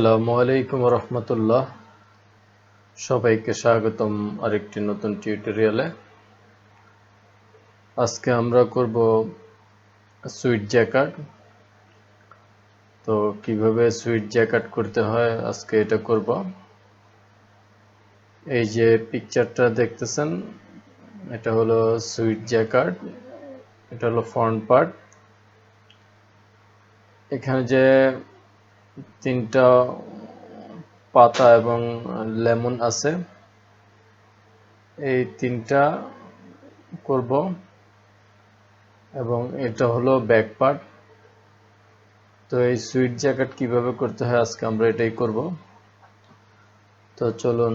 আসসালামু আলাইকুম রহমতুল্লাহ। সবাইকে স্বাগতম আরেকটি নতুন টিউটোরিয়ালে। আজকে আমরা করব সুইট জ্যাকার্ড। তো কিভাবে সুইট জ্যাকার্ড করতে হয় আজকে এটা করব। এই যে পিকচারটা দেখতেছেন, এটা হলো সুইট জ্যাকার্ড, এটা হলো ফ্রন্ট পার্ট। এখানে যে তিনটা পাতা এবং লেমন আছে, এই তিনটা করব এবং এটা হলো ব্যাক পার্ট। তো এই সুইট জ্যাকেট কিভাবে করতে হয় আজকে আমরা এটাই করব। তো চলুন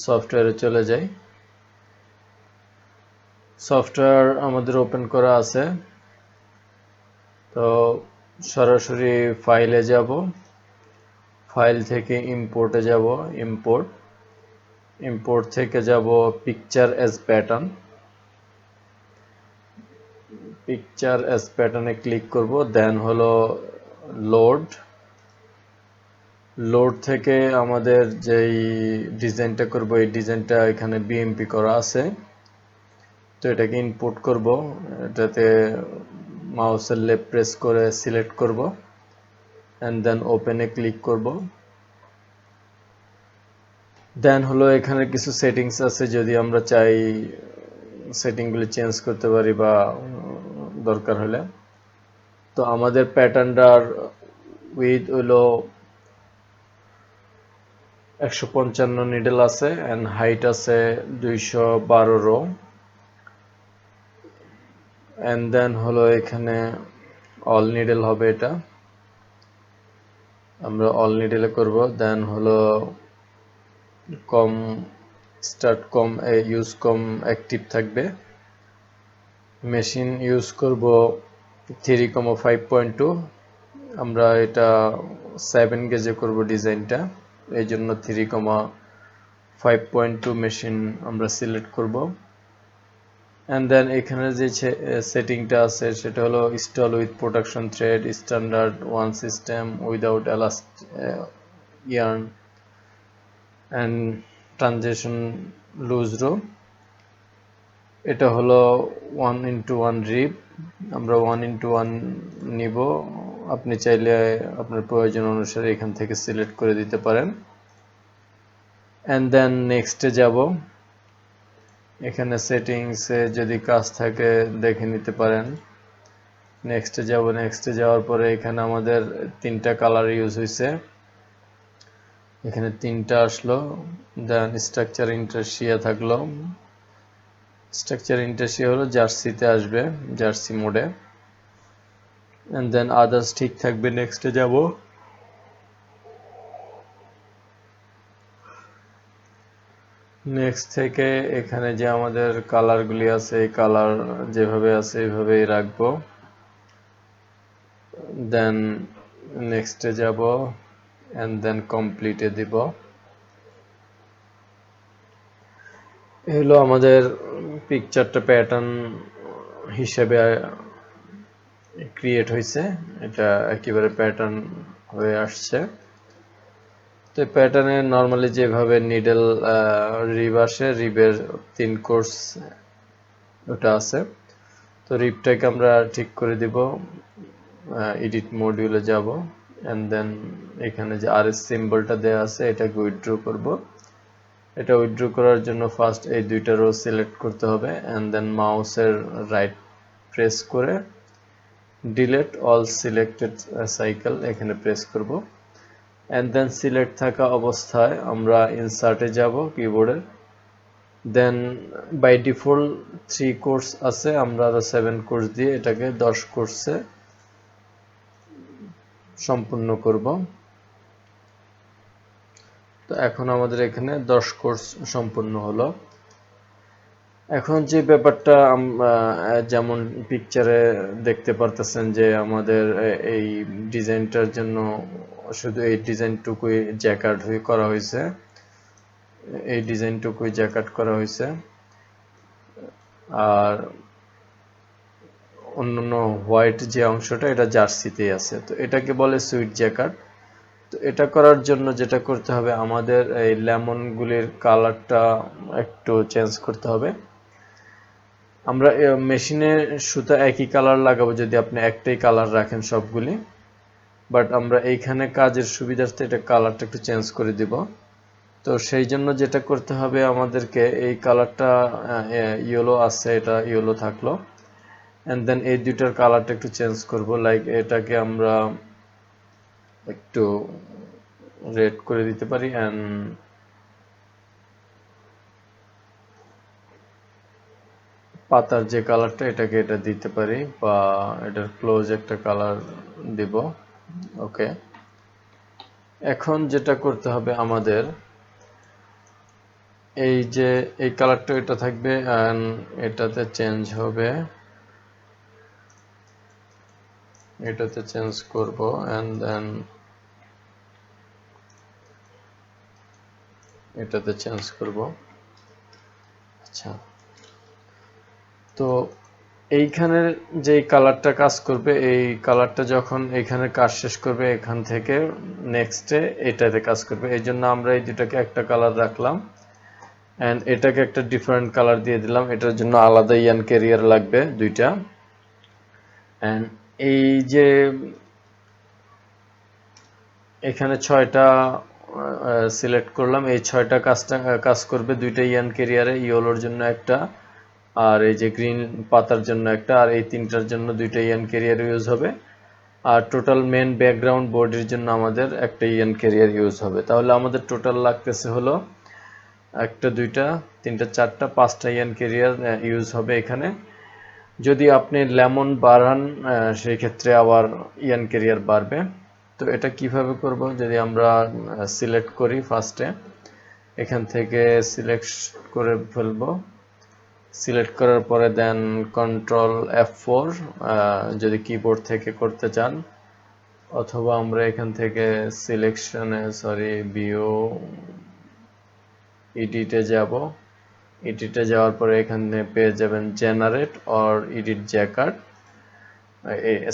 সফটওয়্যারে চলে যাই। সফটওয়্যার আমাদের ওপেন করা আছে, তো সরাসরি ফাইলে যাব, ফাইল থেকে ইম্পোর্টে যাব, ইম্পোর্ট থেকে যাব picture as pattern, picture as প্যাটার্নে ক্লিক করব, দেন হলো লোড থেকে আমাদের যেই ডিজাইনটা করব এই ডিজাইনটা এখানে বিএমপি করা আছে, তো এটাকে ইনপুট করব। এটাতে মাউসের লেফট প্রেস করে সিলেক্ট করব এন্ড দেন ওপেনে ক্লিক করব। দেন হলো এখানে কিছু সেটিংস আছে, যদি আমরা চাই সেটিংগুলি চেঞ্জ করতে পারি বা দরকার হলে। তো আমাদের প্যাটার্নটার উইথ হলো 155 নিডল আছে এন্ড হাইট আছে 212 রো, এন্ড দেন হলো এখানে অল নিডল হবে, এটা আমরা অল নিডলে করব। দেন হলো কম স্টার্ট কম ইউজ কম অ্যাক্টিভ থাকবে। মেশিন ইউজ করব 3,5.2, আমরা এটা 7 গেজে করব ডিজাইনটা, এই জন্য 3,5.2 মেশিন আমরা সিলেক্ট করব। এন্ড দেন এখানে যে সেটিংটা আছে সেটা হলো install with production thread, standard one system without yarn and transition loose row. এটা হলো 1:1 রিপ, আমরা 1:1 নিব, আপনি চাইলে আপনার প্রয়োজন অনুসারে এখান থেকে সিলেক্ট করে দিতে পারেন। এন্ড দেন নেক্সটে যাব, এখানে সেটিংসে যদি কাজ থাকে দেখে নিতে পারেন। নেক্সটে যাব, নেক্সটে যাওয়ার পরে এখানে আমাদের তিনটা কালার ইউজ হয়েছে, এখানে তিনটা আসলো। দেন স্ট্রাকচার ইন্টারশিয়া থাকলো, স্ট্রাকচার ইন্টারশিয়া হলো জার্সিতে আসবে, জার্সি মোডে। এন্ড দেন আদার্স ঠিক থাকবে। নেক্সটে যাব, নেক্সট থেকে এখানে যে আমাদের কালারগুলি আছে এই কালার যেভাবে আছে এইভাবেই রাখবো। দেন নেক্সটে যাব এন্ড দেন কমপ্লিটে দিব। এই হলো আমাদের পিকচারটা প্যাটার্ন হিসেবে ক্রিয়েট হয়েছে, এটা একেবারে প্যাটার্ন হয়ে আসছে। তো প্যাটার্নে নর্মালি যেভাবে নিডল রিব আসে, রিবের 3 কোর্স ওটা আছে, তো রিবটাকে আমরা ঠিক করে দিব। এডিট মডিউলে যাব এন্ড দেন এখানে যে আরএস সিম্বলটা দেওয়া আছে এটাকে উইথড্র করব। এটা উইথড্র করার জন্য ফার্স্ট এই দুইটা রো সিলেক্ট করতে হবে এন্ড দেন মাউসের রাইট প্রেস করে ডিলিট অল সিলেক্টেড সাইকেল এখানে প্রেস করব। এন্ড দেন সিলেক্ট থাকা অবস্থায় আমরা ইনসার্টে যাব কিবোর্ডের। দেন বাই ডিফল্ট 3 কোর্স আছে, আমরা আরো 7 কোর্স দিয়ে এটাকে 10 কোর্সে সম্পূর্ণ করব। তো এখন আমাদের এখানে 10 কোর্স সম্পূর্ণ হলো। এখন যে ব্যাপারটা যেমন পিকচারে দেখতে পারতেছেন যে আমাদের এই ডিজাইনটার জন্য শুধু এই ডিজাইনটুকুই জ্যাকার্ড করা হয়েছে, এই ডিজাইনটুকুই জ্যাকার্ড করা হয়েছে, আর অন্যান্য হোয়াইট যে অংশটা এটা জার্সিতেই আছে। তো এটাকে বলে সুইট জ্যাকার্ড। তো এটা করার জন্য যেটা করতে হবে আমাদের এই লেমনগুলির কালারটা একটু চেঞ্জ করতে হবে। আমরা মেশিনে সুতা একই কালার লাগাবো যদি আপনি একটাই কালার রাখেন সবগুলি, বাট আমরা এইখানে কাজের সুবিধার্থে এটা কালারটা একটু চেঞ্জ করে দিব। তো সেই জন্য যেটা করতে হবে আমাদেরকে এই কালারটা ইয়েলো আছে, এটা ইয়েলো থাকলো, এন্ড দেন এই দুইটার কালারটা একটু চেঞ্জ করব। লাইক এটাকে আমরা একটু রেড করে দিতে পারি এন্ড পাতার যে কালারটা এটাকে এটা দিতে পারি, বা এটার ক্লোজ একটা কালার দিব। ওকে, এখন যেটা করতে হবে আমাদের এই যে এই কালারটা এটা থাকবে এন্ড এটাতে চেঞ্জ হবে, এটাতে চেঞ্জ করব এন্ড দেন এটাতে চেঞ্জ করব। আচ্ছা, তো এইখানে যে কালারটা কাজ করবে, এই কালারটা যখন এইখানে কাজ শেষ করবে এখান থেকে নেক্সটে এটাতে কাজ করবে। এই জন্য আমরা এই দুটাকে একটা কালার রাখলাম এন্ড এটাকে একটা ডিফারেন্ট কালার দিয়ে দিলাম। এটার জন্য আলাদা ইয়ান ক্যারিয়ার লাগবে দুইটা। এন্ড এই যে এখানে 6টা সিলেক্ট করলাম, এই 6টা কাজ করবে দুইটা ইয়ান ক্যারিয়ারে, ইয়েলোর জন্য একটা আর এই যে গ্রিন পাতার জন্য একটা, আর এই তিনটার জন্য দুইটা ইয়ান ক্যারিয়ার ইউজ হবে। আর টোটাল মেন ব্যাকগ্রাউন্ড বডির জন্য আমাদের একটা ইয়ান ক্যারিয়ার ইউজ হবে। তাহলে আমাদের টোটাল লাগতেছে হলো একটা, দুইটা, তিনটা, চারটা, 5টা ইয়ান ক্যারিয়ার ইউজ হবে এখানে। যদি আপনি লেমন বাড়ান সেই ক্ষেত্রে আবার ইয়ান ক্যারিয়ার বাড়বে। তো এটা কিভাবে করব, যদি আমরা সিলেক্ট করি ফার্স্টে, এখান থেকে সিলেক্ট করে ফেলবো। সিলেক্ট করার পরে দেন কন্ট্রোল F4 যদি কিবোর্ড থেকে করতে চান, অথবা আমরা এখান থেকে সিলেকশনে ভিউ এডিটে যাব। এডিটে যাওয়ার পরে এখানে পেয়ে যাবেন generate or edit jacquard,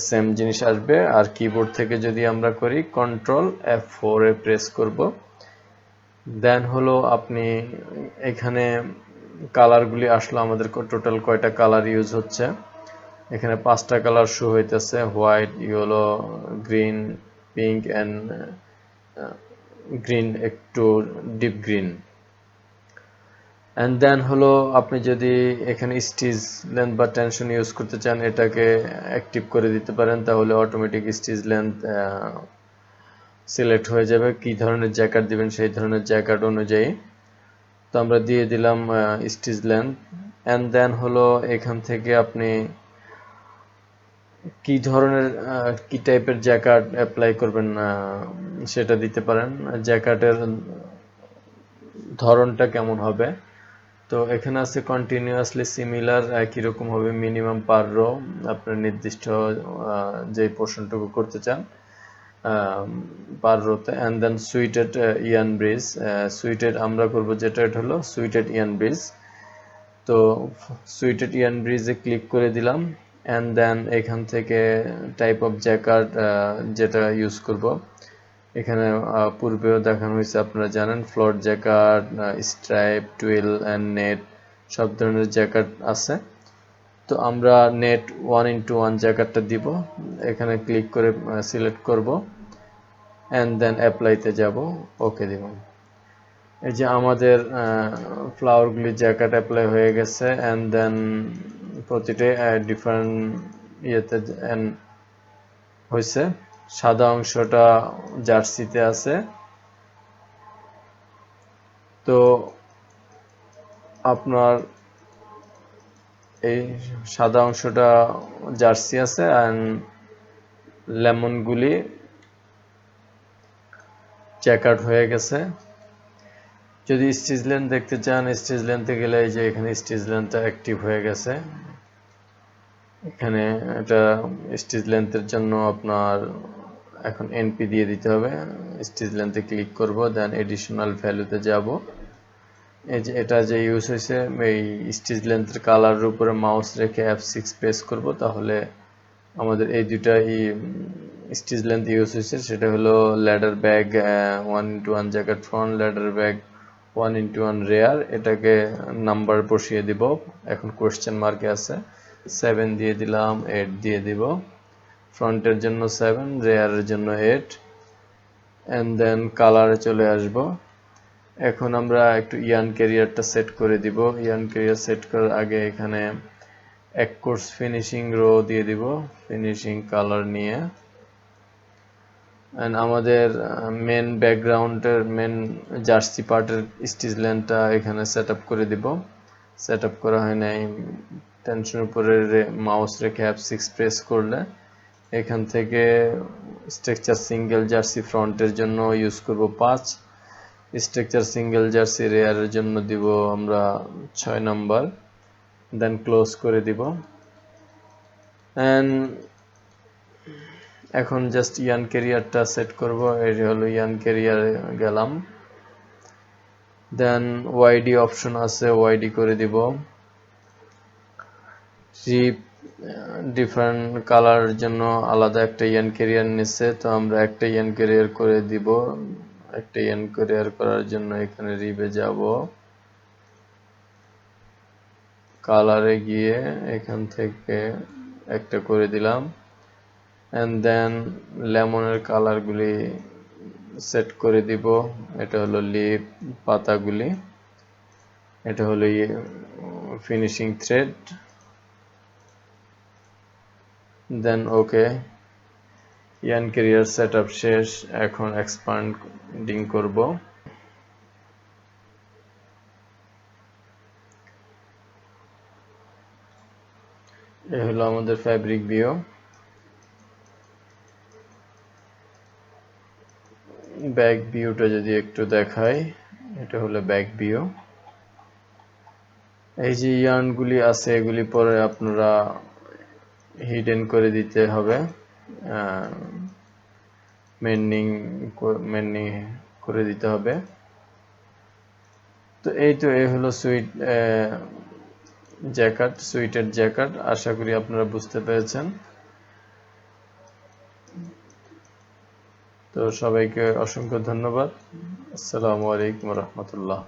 same জিনিস আসবে। আর কিবোর্ড থেকে যদি আমরা করি কন্ট্রোল F4 এ প্রেস করব, দেন হলো আপনি এখানে কালারগুলি আসলো আমাদের টোটাল কয়টা কালার ইউজ হচ্ছে। এখানে 5টা কালার শো হইতেছে, white, yellow, green, pink and green, একটু ডিপ গ্রিন। এন্ড দেন হলো আপনি যদি এখানে স্টিচ লেন্থ বা টেনশন ইউজ করতে চান, এটাকে অ্যাক্টিভ করে দিতে পারেন, তাহলে অটোমেটিক স্টিচ লেন্থ সিলেক্ট হয়ে যাবে। কি ধরনের জ্যাকেট দিবেন সেই ধরনের জ্যাকেট অনুযায়ী। তো আমরা দিয়ে দিলাম স্টিচ লেন্থ। এন্ড দেন হলো এখান থেকে আপনি কি ধরনের কি টাইপের জ্যাকেট অ্যাপ্লাই করবেন সেটা দিতে পারেন, জ্যাকেটের ধরনটা কেমন হবে। তো এখানে আছে কন্টিনিউয়াসলি সিমিলার, একই রকম হবে, মিনিমাম পার রো, আপনার নির্দিষ্ট যে পোর্শনটুকু করতে চান পার রোতে। এন্ড দেন সুইটেড ইয়ান ব্রিজ, সুইটেড আমরা করব যেটা, এটা হলো সুইটেড ইয়ান ব্রিজ। তো সুইটেড ইয়ান ব্রিজে ক্লিক করে দিলাম। এন্ড দেন এখান থেকে টাইপ অফ জ্যাকার্ড যেটা ইউজ করব, এখানে পূর্বেও দেখানো হয়েছে, আপনারা জানেন floor jacquard, stripe, twill and net, সব ধরনের জ্যাকার্ড আছে। তো আমরা নেট 1x1 জ্যাকার্ডটা দিব, এখানে ক্লিক করে সিলেক্ট করব এন্ড দেন অ্যাপ্লাইতে যাব, ওকে দিব। এই যে আমাদের ফ্লাওয়ারগুলি জ্যাকেট অ্যাপ্লাই হয়ে গেছে। এন্ড দেন প্রতিটা ডিফারেন্ট ইয়েতে হয়েছে। সাদা অংশটা জার্সিতে আছে। তো আপনার এই সাদা অংশটা জার্সি আছে এন্ড লেমনগুলি জ্যাকেট হয়ে গেছে। যদি স্টিচ লেন্থ দেখতে চান, স্টিচ লেন্থে গেলে এই যে এখানে স্টিচ লেন্থটা অ্যাক্টিভ হয়ে গেছে। এখানে এটা স্টিচ লেন্থের জন্য আপনার এখন এনপি দিয়ে দিতে হবে। স্টিচ লেন্থে ক্লিক করব, দেন এডিশনাল ভ্যালুতে যাব। এই যে এটা যে ইউজ হয়েছে, এই স্টিচ লেন্থের কালারের উপরে মাউস রেখে F6 প্রেস করব, তাহলে আমাদের এই দুইটা স্টিচ লেন্থ ইউজ হয়েছে, সেটা হলো ladder bag 1:1 jacket front, ladder bag 1:1 rare. এটাকে নাম্বার বসিয়ে দিব, এখন কোয়েশ্চেন মার্কে আছে, 7 দিয়ে দিলাম, 8 দিয়ে দিব। ফ্রন্টের জন্য 7, রেয়ারের জন্য 8, এন্ড দেন কালারে চলে আসব। এখন আমরা একটু ইয়ান ক্যারিয়ারটা সেট করে দিব। ইয়ান ক্যারিয়ার সেট করার আগে এখানে এক কোর্স ফিনিশিং রো দিয়ে দিব, ফিনিশিং কালার নিয়ে। এন্ড আমাদের মেন ব্যাকগ্রাউন্ডের মেন জার্সি পার্টের স্টিচ লেন্থটা এখানে সেট আপ করে দিব। সেট আপ করা হয় নাই, টেনশনের উপরে মাউস রেখে F6 প্রেস করলে এখান থেকে স্ট্রাকচার সিঙ্গেল জার্সি ফ্রন্টের জন্য ইউজ করব 5, স্ট্রাকচার সিঙ্গেল জার্সি রেয়ারের জন্য দিব আমরা 6 নাম্বার, দেন ক্লোজ করে দিব। এন্ড এখন জাস্ট ইয়ান ক্যারিয়ারটা সেট করব। এই হলো ইয়ান ক্যারিয়ারে গেলাম, দেন ওয়াইডি অপশন আছে, ওয়াইডি করে দিব। ডিফারেন্ট কালারের জন্য আলাদা একটা ইয়ান ক্যারিয়ার নিচ্ছে, তো আমরা একটা ইয়ান ক্যারিয়ার করে দিব। একটা ইয়ান ক্যারিয়ার করার জন্য এখানে রিবে যাব, কালারে গিয়ে এখান থেকে একটা করে দিলাম। এন্ড দেন লেমনের কালারগুলি সেট করে দিব। এটা হলো লিপ পাতাগুলি, এটা হলো ফিনিশিং থ্রেড, দেন ওকে। ইয়ান ক্যারিয়ার সেটআপ শেষ, এখন এক্সপ্যান্ডিং করব। এই হলো আমাদের ফ্যাব্রিক ভিউ। ব্যাক ভিউটা যদি একটু দেখাই, এটা হলো ব্যাক ভিউ। এই যে ইয়ার্নগুলি আছে এগুলি পরে আপনারা হিডেন করে দিতে হবে, মেন্ডিং করে দিতে হবে। তো এই হলো সুইটের জ্যাকেট। আশা করি আপনারা বুঝতে পেরেছেন। তো সবাইকে অসংখ্য ধন্যবাদ। আসসালামু আলাইকুম রহমতুল্লাহ।